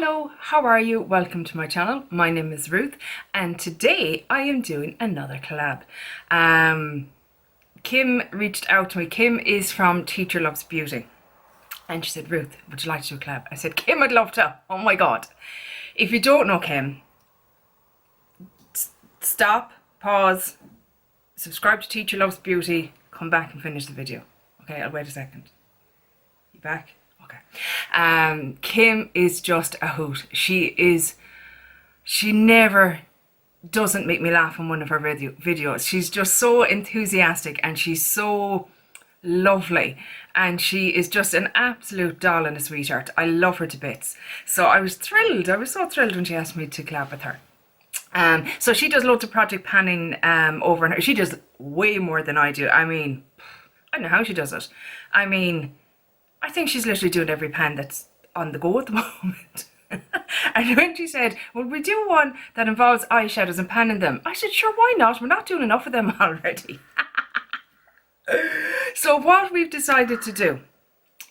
Hello, how are you? Welcome to my channel. My name is Ruth and today I am doing another collab. Kim reached out to me. Kim is from Teacher Loves Beauty and she said, Ruth, would you like to do a collab? I said, Kim, I'd love to. Oh my God. If you don't know Kim, stop, pause, subscribe to Teacher Loves Beauty, come back and finish the video. Okay, I'll wait a second. You back? Okay. Kim is just a hoot. She never doesn't make me laugh in one of her videos. She's just so enthusiastic and she's so lovely and she is just an absolute doll and a sweetheart. I love her to bits. So I was thrilled. I was so thrilled when she asked me to collab with her. So she does loads of project panning over and she does way more than I do. I mean, I don't know how she does it. I mean, I think she's literally doing every pan that's on the go at the moment. And when she said, well, we do one that involves eyeshadows and panning them, I said, sure, why not? We're not doing enough of them already. So what we've decided to do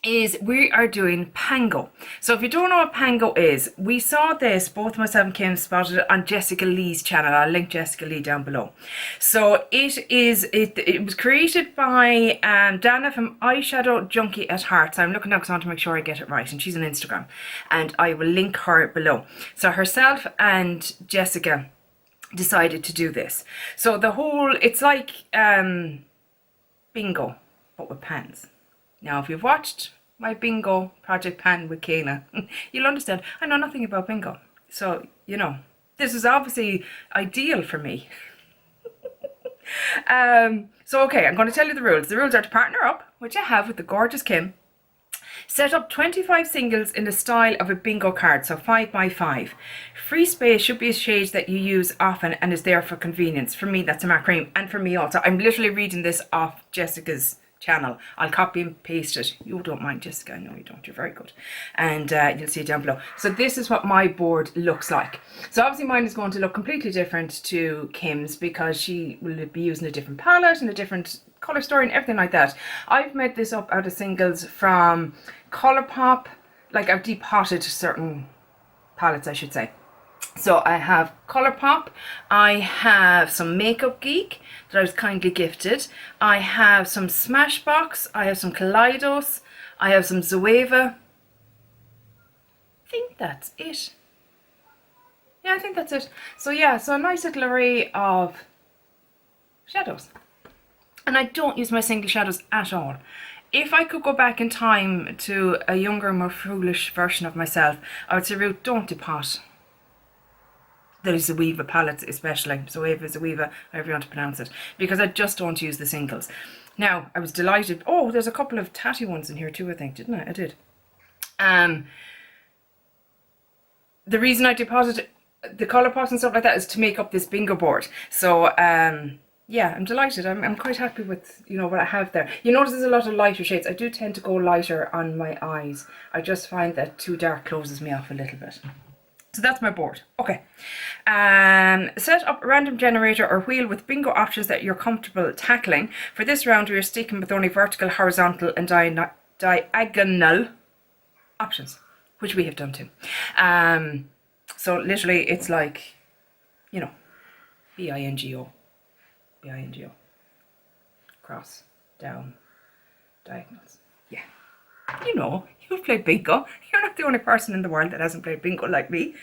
is we are doing Pango. So if you don't know what Pango is, we saw this, both myself and Kim spotted it on Jessica Lee's channel. I'll link Jessica Lee down below. So it was created by Dana from Eyeshadow Junkie at Heart. So I'm looking now because I want to make sure I get it right, and she's on Instagram and I will link her below. So herself and Jessica decided to do this. So the whole, it's like bingo but with pans. Now, if you've watched my bingo project pan with Kayla, you'll understand I know nothing about bingo. So, you know, this is obviously ideal for me. So, okay, I'm going to tell you the rules. The rules are to partner up, which I have with the gorgeous Kim. Set up 25 singles in the style of a bingo card, so 5 by 5. Free space should be a shade that you use often and is there for convenience. For me, that's a MAC cream, and for me also. I'm literally reading this off Jessica's channel. I'll copy and paste it. You don't mind, Jessica. I know you don't. You're very good. And you'll see it down below. So this is what my board looks like. So obviously mine is going to look completely different to Kim's because she will be using a different palette and a different colour story and everything like that. I've made this up out of singles from Colourpop. Like, I've depotted certain palettes, I should say. So I have Colourpop, I have some Makeup Geek that I was kindly gifted, I have some Smashbox, I have some Kaleidos, I have some Zoeva. I think that's it. Yeah, I think that's it. So yeah, so a nice little array of shadows. And I don't use my single shadows at all. If I could go back in time to a younger, more foolish version of myself, I would say, Ruth, don't depot the Zoeva palettes, especially Zoeva, however you want to pronounce it, because I just don't use the singles. Now, I was delighted. Oh, there's a couple of tatty ones in here too, I think, didn't I? I did. The reason I deposited the Colourpop and stuff like that is to make up this bingo board. So, yeah, I'm delighted. I'm quite happy with, you know, what I have there. You notice there's a lot of lighter shades. I do tend to go lighter on my eyes. I just find that too dark closes me off a little bit. So that's my board. Okay. Set up a random generator or wheel with bingo options that you're comfortable tackling. For this round, we are sticking with only vertical, horizontal and diagonal options, which we have done too. So literally it's like, you know, B-I-N-G-O, B-I-N-G-O, cross, down, diagonals. Yeah. You know, you've played bingo. You're not the only person in the world that hasn't played bingo like me.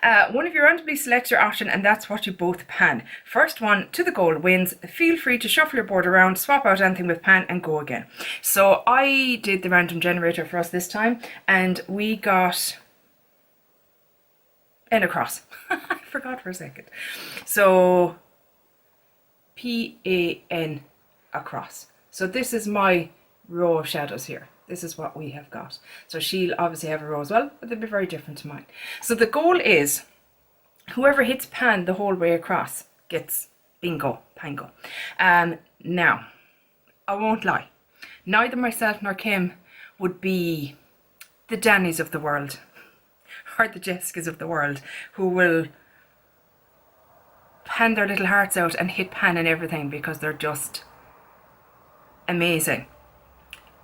One of you randomly selects your option and that's what you both pan. First one to the goal wins. Feel free to shuffle your board around, swap out anything with pan and go again. So I did the random generator for us this time and we got N across. I forgot for a second. So P-A-N across. So this is my row of shadows here. This is what we have got. So she'll obviously have a row as well, but they'll be very different to mine. So the goal is whoever hits pan the whole way across gets bingo, Pango. Now, I won't lie. Neither myself nor Kim would be the Dannys of the world or the Jessicas of the world who will pan their little hearts out and hit pan and everything because they're just amazing.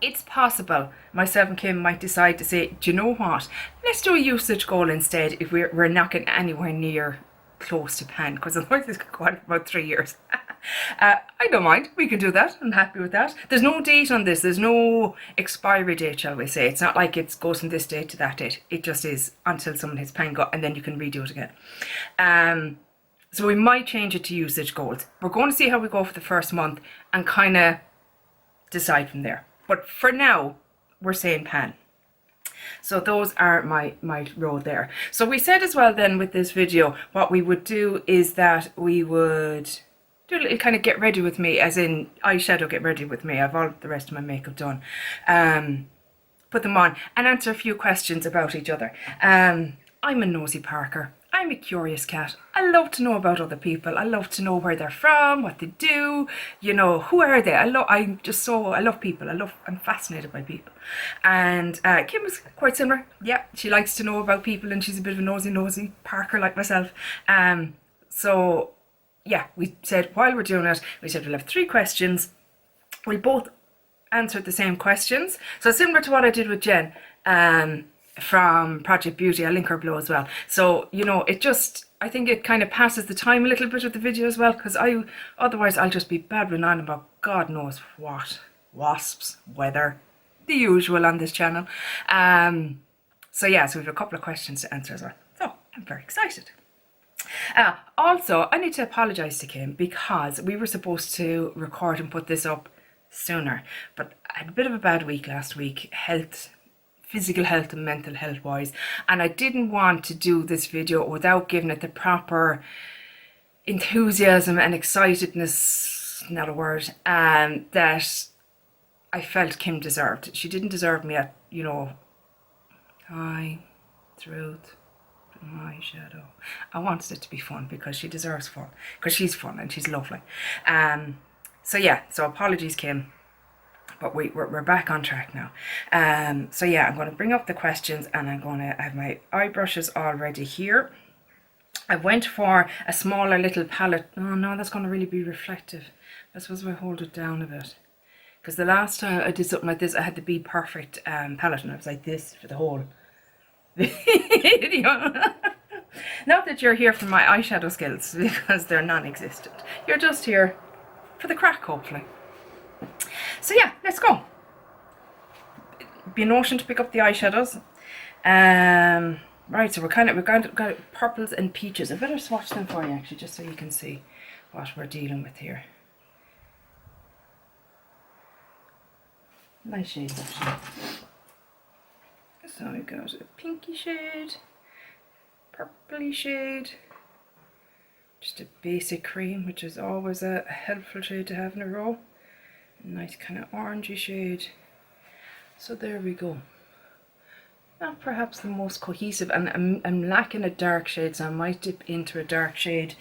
it's possible myself and Kim might decide to say, do you know what? Let's do a usage goal instead if we're not getting anywhere near close to pan, because otherwise this could go on for about 3 years. I don't mind. We can do that. I'm happy with that. There's no date on this. There's no expiry date, shall we say. It's not like it goes from this date to that date. It just is until someone hits Pango, and then you can redo it again. So we might change it to usage goals. We're going to see how we go for the first month and kind of decide from there. But for now, we're saying pan. So those are my row there. So we said as well then with this video, what we would do is that we would do a little kind of get ready with me, as in eyeshadow get ready with me. I've all the rest of my makeup done. Put them on and answer a few questions about each other. I'm a nosy Parker. I'm a curious cat. I love to know about other people. I love to know where they're from, what they do, you know, who are they? I love people. I'm fascinated by people. And Kim is quite similar. Yeah, she likes to know about people, and she's a bit of a nosy Parker like myself. So yeah, we said while we're doing it, we said we'll have 3 questions. We both answered the same questions. So similar to what I did with Jen. From Project Beauty. I'll link her below as well. So, you know, I think it kind of passes the time a little bit with the video as well, because otherwise I'll just be babbling on about God knows what. Wasps, weather, the usual on this channel. So yeah, so we have a couple of questions to answer as well. So I'm very excited. Also, I need to apologise to Kim, because we were supposed to record and put this up sooner, but I had a bit of a bad week last week, physical health and mental health wise, and I didn't want to do this video without giving it the proper enthusiasm and excitedness, not a word, that I felt Kim deserved. She didn't deserve me at, you know, eye, throat, my shadow. I wanted it to be fun because she deserves fun, because she's fun and she's lovely. So yeah, so apologies Kim. But we're back on track now. So yeah, I'm going to bring up the questions, and I'm going to have my eye brushes all ready here. I went for a smaller little palette. Oh no, that's going to really be reflective. I suppose I hold it down a bit. Because the last time I did something like this, I had the Be Perfect palette, and I was like this for the whole video. Not that you're here for my eyeshadow skills, because they're non-existent. You're just here for the crack, hopefully. So yeah, let's go. Be an ocean to pick up the eyeshadows. Right, so we've got purples and peaches. I better swatch them for you actually, just so you can see what we're dealing with here. Nice shades actually. So we've got a pinky shade, purpley shade, just a basic cream, which is always a helpful shade to have in a row. Nice kind of orangey shade. So there we go. Not perhaps the most cohesive, and I'm lacking a dark shade, so I might dip into a dark shade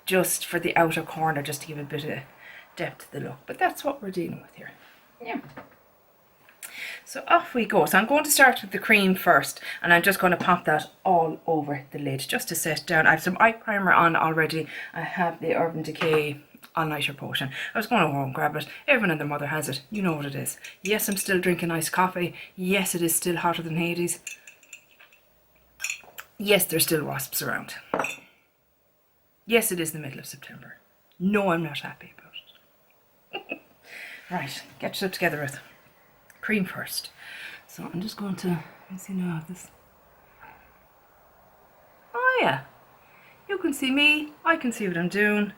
just for the outer corner, just to give a bit of depth to the look. But that's what we're dealing with here. Yeah. So off we go. So I'm going to start with the cream first, and I'm just going to pop that all over the lid just to set down. I have some eye primer on already. I have the Urban Decay All Nighter Potion. I was going to go and grab it. Everyone and their mother has it. You know what it is. Yes, I'm still drinking iced coffee. Yes, it is still hotter than Hades. Yes, there's still wasps around. Yes, it is the middle of September. No, I'm not happy about it. Right, get yourself together with cream first. So I'm just going to, let me see now this. Oh yeah, you can see me, I can see what I'm doing.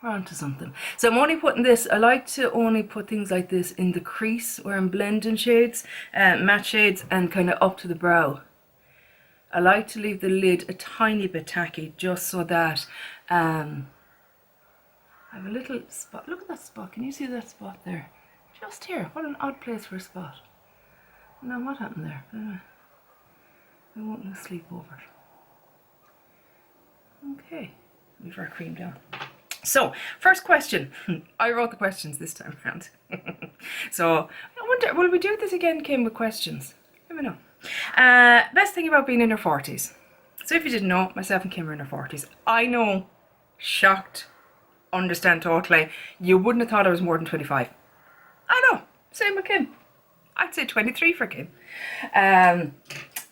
We're onto something. So I'm only putting this, I like to only put things like this in the crease where I'm blending shades, matte shades, and kind of up to the brow. I like to leave the lid a tiny bit tacky, just so that I have a little spot. Look at that spot. Can you see that spot there? Just here. What an odd place for a spot. Now what happened there? I won't lose sleep over it. Okay. Leave our cream down. So, first question. I wrote the questions this time around. So, I wonder, will we do this again, Kim, with questions? Let me know. Best thing about being in your 40s. So if you didn't know, myself and Kim are in our 40s. I know, shocked, understand totally. You wouldn't have thought I was more than 25. I know. Same with Kim. I'd say 23 for Kim.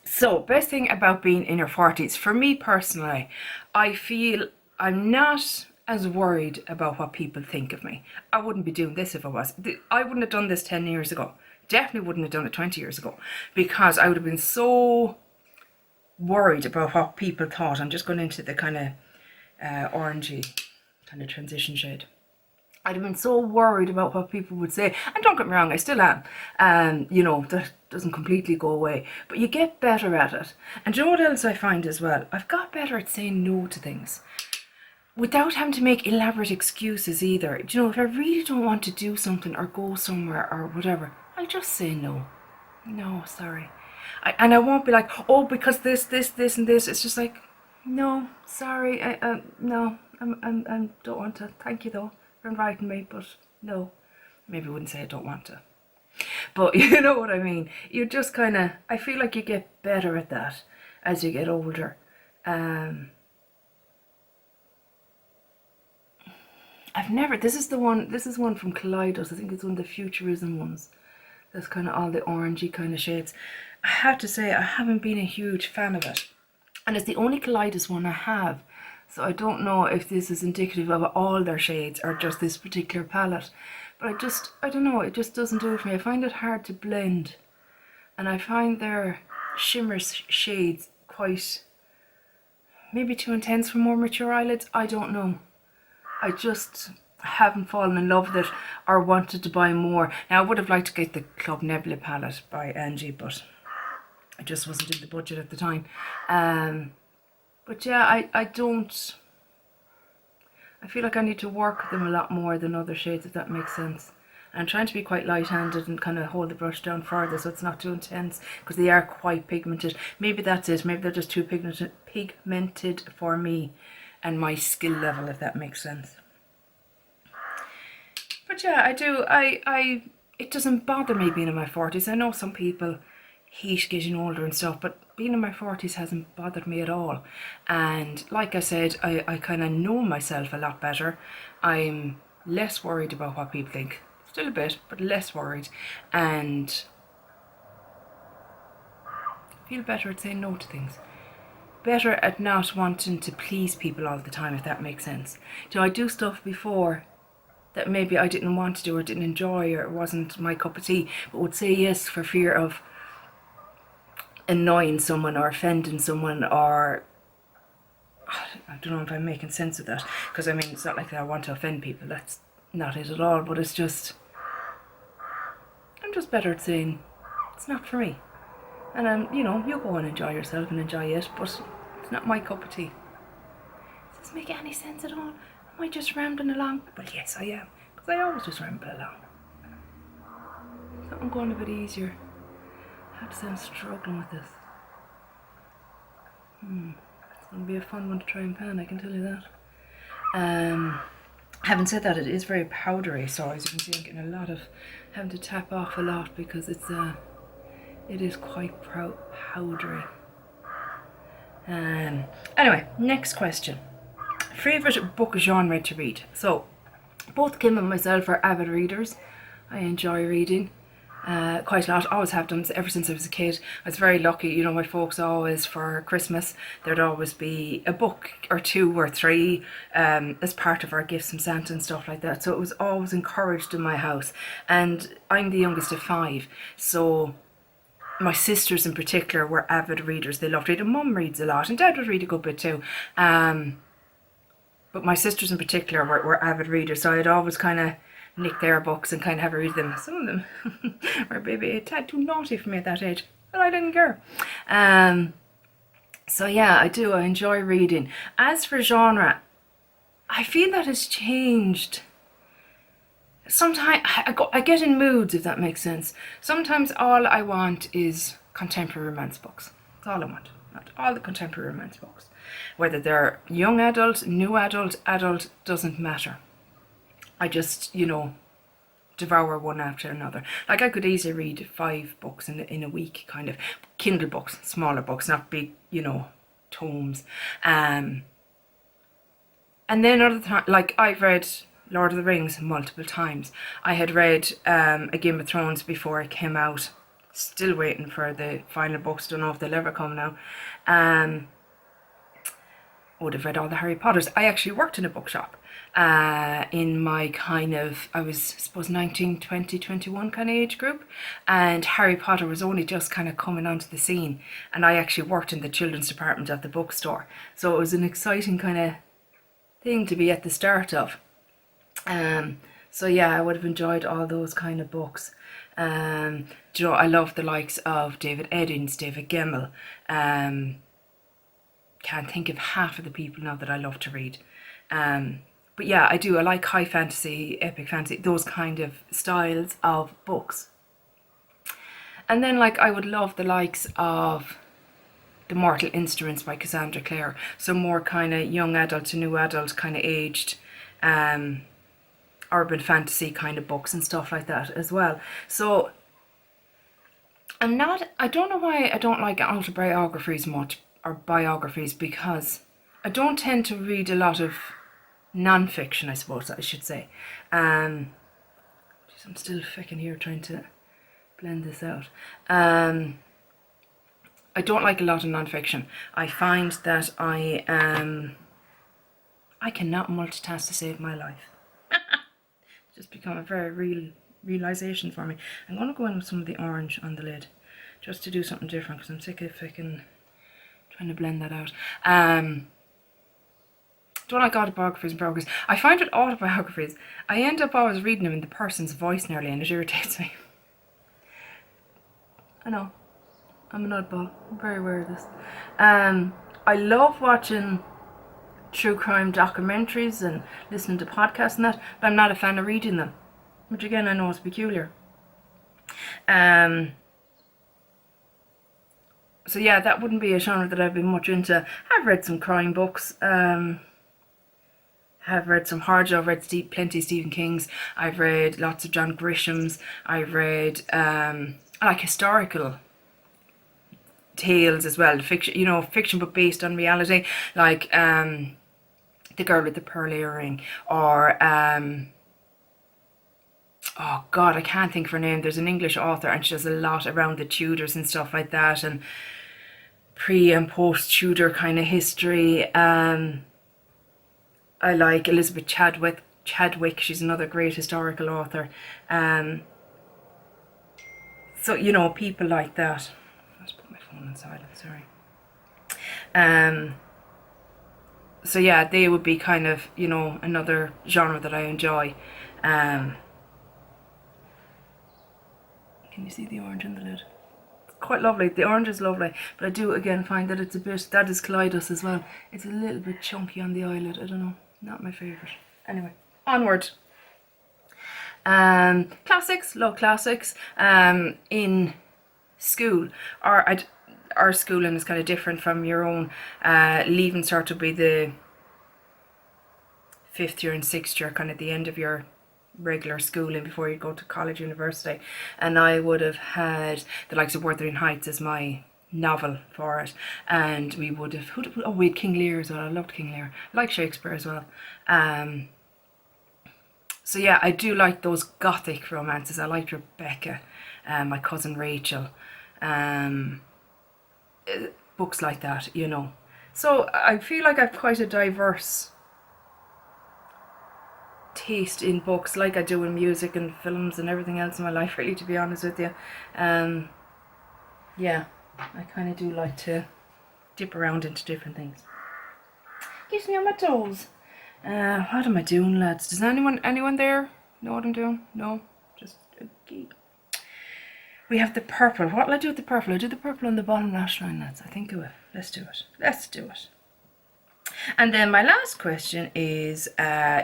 So, best thing about being in your 40s, for me personally, I feel I'm not as worried about what people think of me. I wouldn't be doing this if I was. I wouldn't have done this 10 years ago. Definitely wouldn't have done it 20 years ago, because I would have been so worried about what people thought. I'm just going into the kind of orangey kind of transition shade. I'd have been so worried about what people would say. And don't get me wrong, I still am. You know, that doesn't completely go away. But you get better at it. And do you know what else I find as well? I've got better at saying no to things, without having to make elaborate excuses either. Do you know, if I really don't want to do something or go somewhere or whatever, I'll just say no. No, sorry. And I won't be like, oh, because this, and this. It's just like, no, sorry, no, I don't want to. Thank you though for inviting me, but no. Maybe I wouldn't say I don't want to, but you know what I mean. You just kind of, I feel like you get better at that as you get older. This is one from Kaleidos. I think it's one of the Futurism ones. That's kind of all the orangey kind of shades. I have to say, I haven't been a huge fan of it. And it's the only Kaleidos one I have. So I don't know if this is indicative of all their shades or just this particular palette. But I don't know, it just doesn't do it for me. I find it hard to blend. And I find their shimmer shades quite, maybe too intense for more mature eyelids. I don't know. I just haven't fallen in love with it or wanted to buy more. Now, I would have liked to get the Club Nebula palette by Angie, but I just wasn't in the budget at the time. But yeah, I feel like I need to work with them a lot more than other shades, if that makes sense. And I'm trying to be quite light-handed and kind of hold the brush down further so it's not too intense, because they are quite pigmented. Maybe that's it. Maybe they're just too pigmented for me and my skill level, if that makes sense. But yeah, it doesn't bother me being in my 40s. I know some people hate getting older and stuff, but being in my 40s hasn't bothered me at all. And like I said, I kind of know myself a lot better. I'm less worried about what people think. Still a bit, but less worried. And feel better at saying no to things. Better at not wanting to please people all the time, if that makes sense. You know, I do stuff before that maybe I didn't want to do or didn't enjoy or it wasn't my cup of tea, but would say yes for fear of annoying someone or offending someone, or I don't know if I'm making sense of that, because I mean, it's not like that I want to offend people, that's not it at all, but it's just, I'm just better at saying it's not for me. And you know, you go and enjoy yourself and enjoy it, but it's not my cup of tea. Does this make any sense at all? Am I just rambling along? Well, yes, I am, because I always just ramble along. So I'm going a bit easier. I have to say I'm struggling with this. It's going to be a fun one to try and pan, I can tell you that. Having said that, it is very powdery, so as you can see, I'm getting a lot of, having to tap off a lot because it is quite powdery. Anyway, next question. Favourite book genre to read? So, both Kim and myself are avid readers. I enjoy reading quite a lot. Always have done ever since I was a kid. I was very lucky, you know, my folks always, for Christmas, there'd always be a book or two or three as part of our gifts from Santa and stuff like that. So it was always encouraged in my house. And I'm the youngest of 5, so my sisters in particular were avid readers. They loved reading. Mum reads a lot and Dad would read a good bit too. But my sisters in particular were avid readers, so I'd always kind of nick their books and kind of have a read them. Some of them were maybe a tad too naughty for me at that age, but I didn't care. So yeah, I enjoy reading. As for genre, I feel that has changed. Sometimes I get in moods, if that makes sense. Sometimes all I want is contemporary romance books. That's all I want. Not all the contemporary romance books. Whether they're young adult, new adult, doesn't matter. I just, you know, devour one after another. Like I could easily read 5 books in a week, kind of. Kindle books, smaller books, not big, you know, tomes. And then other times, like I've read Lord of the Rings multiple times. I had read A Game of Thrones before it came out. Still waiting for the final books. Don't know if they'll ever come now. Would have read all the Harry Potters. I actually worked in a bookshop in my kind of, I was suppose 19, 20, 21 kind of age group, and Harry Potter was only just kind of coming onto the scene, and I actually worked in the children's department at the bookstore, so it was an exciting kind of thing to be at the start of. So yeah, I would have enjoyed all those kind of books. You know, I love the likes of David Eddings, David Gemmell. Can't think of half of the people now that I love to read. But yeah, I do. I like high fantasy, epic fantasy, those kind of styles of books. And then like I would love the likes of The Mortal Instruments by Cassandra Clare. So more kind of young adult to new adult kind of aged urban fantasy kind of books and stuff like that as well. So I don't know why I don't like autobiographies much, or biographies, because I don't tend to read a lot of non-fiction, I suppose I should say. I'm still fucking here trying to blend this out. I don't like a lot of non-fiction. I find that I cannot multitask to save my life. It's just become a very real realization for me. I'm going to go in with some of the orange on the lid just to do something different, because I'm sick of fucking trying to blend that out. Don't like autobiographies and biographies. I find with autobiographies, I end up always reading them in the person's voice nearly, and it irritates me. I know, I'm an oddball. I'm very aware of this. I love watching true crime documentaries and listening to podcasts and that, but I'm not a fan of reading them, which again I know is peculiar. So yeah, that wouldn't be a genre that I've been much into. I've read some crime books. Have read some hard. I've read plenty of Stephen King's. I've read lots of John Grisham's. I've read I like historical tales as well. Fiction, you know, fiction but based on reality, like The Girl with the Pearl Earring, or oh god, I can't think of her name. There's an English author and she does a lot around the Tudors and stuff like that, and pre and post Tudor kind of history. I like Elizabeth Chadwick. She's another great historical author. So you know, people like that. Let's put my phone on silent, sorry. So yeah, they would be kind of, you know, another genre that I enjoy. Can you see the orange in the lid? It's quite lovely. The orange is lovely, but I do again find that it's a bit, that is Kaleidos as well. It's a little bit chunky on the eyelid. I don't know, not my favourite. Anyway, onward. Classics, love classics. In school, our schooling is kind of different from your own. Leaving cert will be the 5th year and 6th year, kind of the end of your regular schooling before you go to college, university. And I would have had the likes of Wuthering Heights as my novel for it, and we would have, we had King Lear as well. I loved King Lear. I like Shakespeare as well. So yeah, I do like those gothic romances. I liked Rebecca, My Cousin Rachel, books like that, you know. So I feel like I've quite a diverse taste in books, like I do in music and films and everything else in my life, really, to be honest with you. Yeah, I kind of do like to dip around into different things. Keeps me on my toes. What am I doing, lads? Does anyone there know what I'm doing? No? Just okay. We have the purple. What will I do with the purple? I'll do the purple on the bottom lash line, lads. I think I will. Let's do it. Let's do it. And then my last question is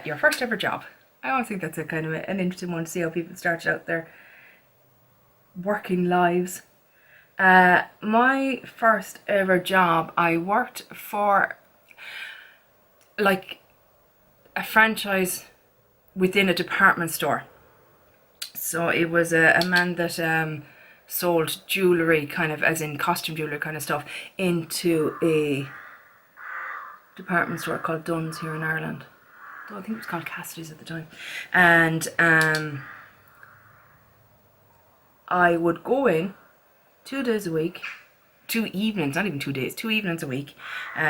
your first ever job. I always think that's a kind of an interesting one to see how people started out their working lives. My first ever job, I worked for like a franchise within a department store. So it was a man that sold jewellery, kind of as in costume jewellery kind of stuff, into a department store called Dunn's here in Ireland. I think it was called Cassidy's at the time. And I would go in 2 days a week, 2 evenings, not even 2 days, 2 evenings a week.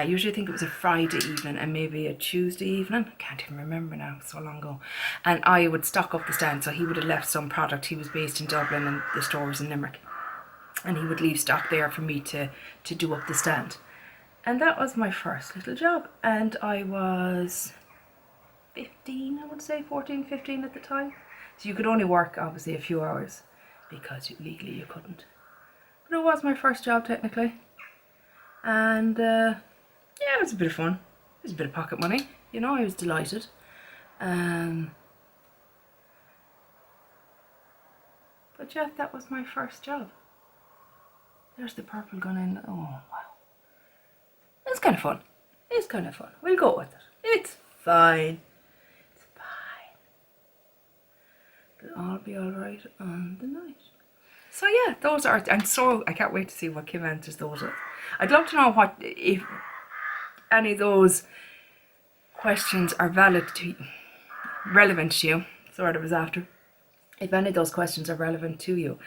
Usually I think it was a Friday evening and maybe a Tuesday evening. I can't even remember now, so long ago. And I would stock up the stand, so he would have left some product. He was based in Dublin and the store was in Limerick. And he would leave stock there for me to do up the stand. And that was my first little job. And I was 15, I would say, 14, 15 at the time. So you could only work, obviously, a few hours because legally you couldn't. But it was my first job, technically. And, yeah, it was a bit of fun. It was a bit of pocket money. You know, I was delighted. But yeah, that was my first job. There's the purple gun in. Oh, wow. It's kind of fun. It's kind of fun. We'll go with it. It's fine. It's fine. It'll all be alright on the night. So yeah, those are, and so I can't wait to see what Kim answers those with. I'd love to know what, if any of those questions are relevant to you. That's what I was after. If any of those questions are relevant to you,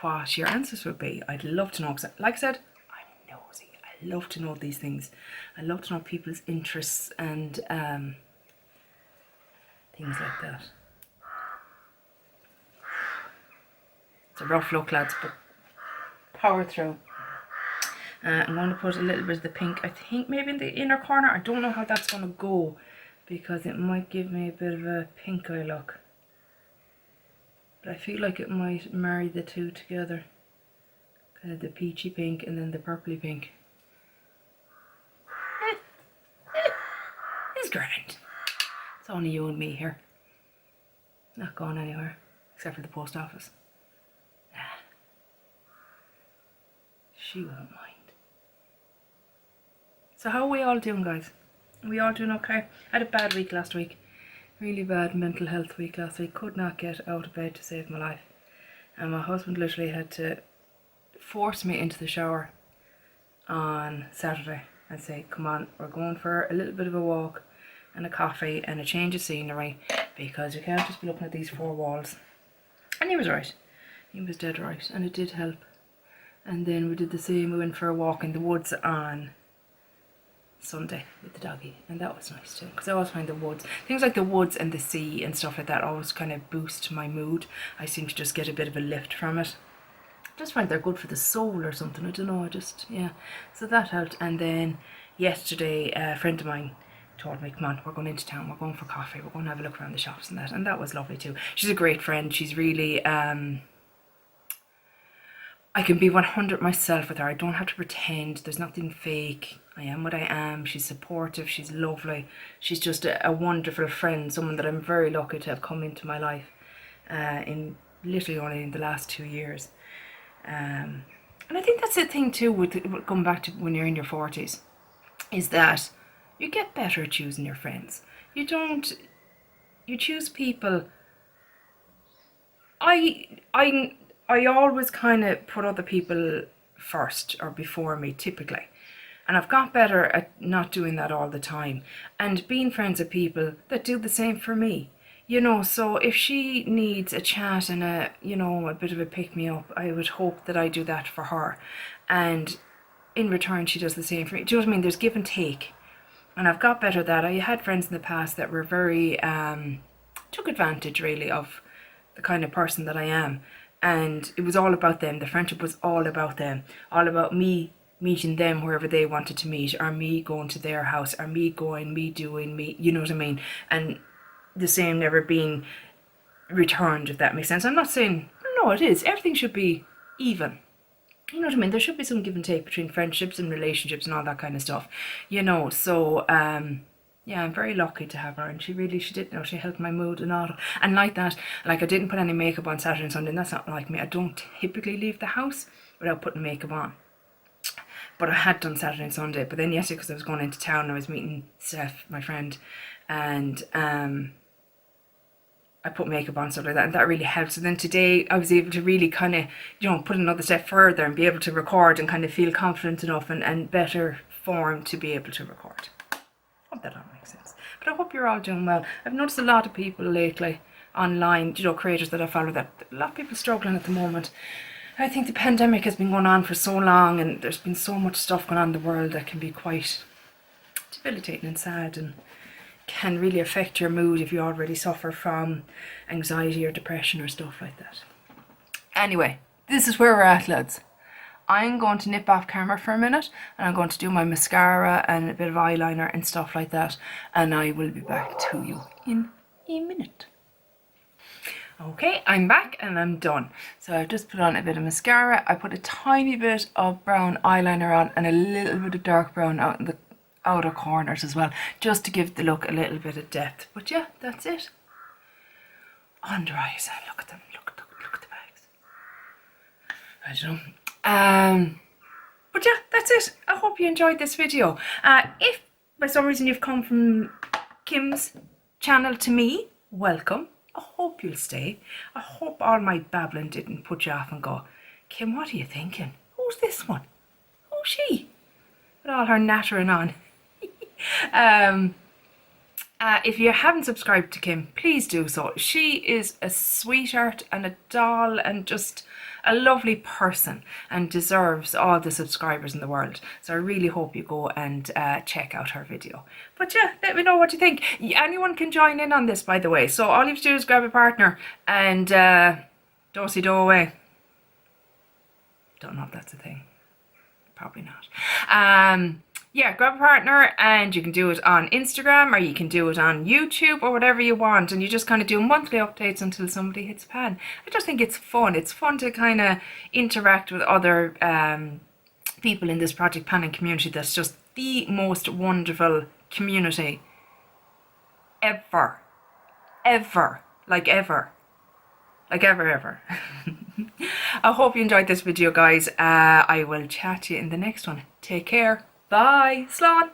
what your answers would be. I'd love to know, because like I said, I'm nosy. I love to know these things. I love to know people's interests and things like that. It's a rough look, lads, but power through. I'm going to put a little bit of the pink, I think maybe in the inner corner. I don't know how that's going to go because it might give me a bit of a pink eye look. But I feel like it might marry the two together. Kind of the peachy pink and then the purpley pink. It's grand. It's only you and me here. Not going anywhere, except for the post office. Nah. She won't mind. So how are we all doing, guys? Are we all doing okay? I had a bad week last week. Really bad mental health week last week. Could not get out of bed to save my life. And my husband literally had to force me into the shower on Saturday and say, come on, we're going for a little bit of a walk and a coffee and a change of scenery because you can't just be looking at these 4 walls. And he was right. He was dead right. And it did help. And then we did the same. We went for a walk in the woods on Sunday with the doggy, and that was nice too, because I always find the woods, things like the woods and the sea and stuff like that, always kind of boost my mood. I seem to just get a bit of a lift from it. I just find they're good for the soul or something, I don't know, yeah, so that helped. And then yesterday a friend of mine told me, come on, we're going into town, we're going for coffee, we're going to have a look around the shops and that was lovely too. She's a great friend. She's really I can be 100 myself with her. I don't have to pretend. There's nothing fake. I am what I am. She's supportive. She's lovely. She's just a wonderful friend. Someone that I'm very lucky to have come into my life in literally only in the last 2 years. And I think that's the thing too with going back to when you're in your 40s, is that you get better at choosing your friends. You choose people. I always kind of put other people first or before me, typically. And I've got better at not doing that all the time. And being friends with people that do the same for me. You know, so if she needs a chat and a bit of a pick-me-up, I would hope that I do that for her. And in return, she does the same for me. Do you know what I mean? There's give and take. And I've got better at that. I had friends in the past that were very, took advantage really of the kind of person that I am. And it was all about them. The friendship was all about them. All about me meeting them wherever they wanted to meet, or me going to their house, or me going, me doing, me, you know what I mean? And the same never being returned, if that makes sense. I'm not saying, no, it is. Everything should be even. You know what I mean? There should be some give and take between friendships and relationships and all that kind of stuff. You know, so yeah, I'm very lucky to have her, and she did, she helped my mood and all. And like that, like I didn't put any makeup on Saturday and Sunday, and that's not like me. I don't typically leave the house without putting makeup on. But I had done Saturday and Sunday. But then yesterday, because I was going into town, I was meeting Steph, my friend, and I put makeup on, stuff like that, and that really helps. And then today I was able to really kind of, put another step further and be able to record and kind of feel confident enough and better form to be able to record. Hope that all makes sense. But I hope you're all doing well. I've noticed a lot of people lately online, you know, creators that I follow, that a lot of people struggling at the moment. I think the pandemic has been going on for so long, and there's been so much stuff going on in the world that can be quite debilitating and sad, and can really affect your mood if you already suffer from anxiety or depression or stuff like that. Anyway, this is where we're at, lads. I'm going to nip off camera for a minute, and I'm going to do my mascara and a bit of eyeliner and stuff like that, and I will be back to you in a minute. Okay, I'm back and I'm done. So I've just put on a bit of mascara. I put a tiny bit of brown eyeliner on and a little bit of dark brown out in the outer corners as well, just to give the look a little bit of depth. But yeah, that's it. Under eyes, look at them, look at the bags. I don't know. But yeah, that's it. I hope you enjoyed this video. If by some reason you've come from Kim's channel to me, welcome. I hope you'll stay. I hope all my babbling didn't put you off and go, Kim, what are you thinking? Who's this one? Who's she? With all her nattering on. If you haven't subscribed to Kim, please do so. She is a sweetheart and a doll and just a lovely person, and deserves all the subscribers in the world. So I really hope you go and check out her video. But yeah, let me know what you think. Anyone can join in on this, by the way. So all you have to do is grab a partner and do away. Don't know if that's a thing. Probably not. Yeah, grab a partner, and you can do it on Instagram, or you can do it on YouTube, or whatever you want, and you just kind of do monthly updates until somebody hits pan. I just think it's fun. It's fun to kind of interact with other people in this Project Panning community. That's just the most wonderful community ever. Like ever. I hope you enjoyed this video, guys. I will chat to you in the next one. Take care. Bye. Slán.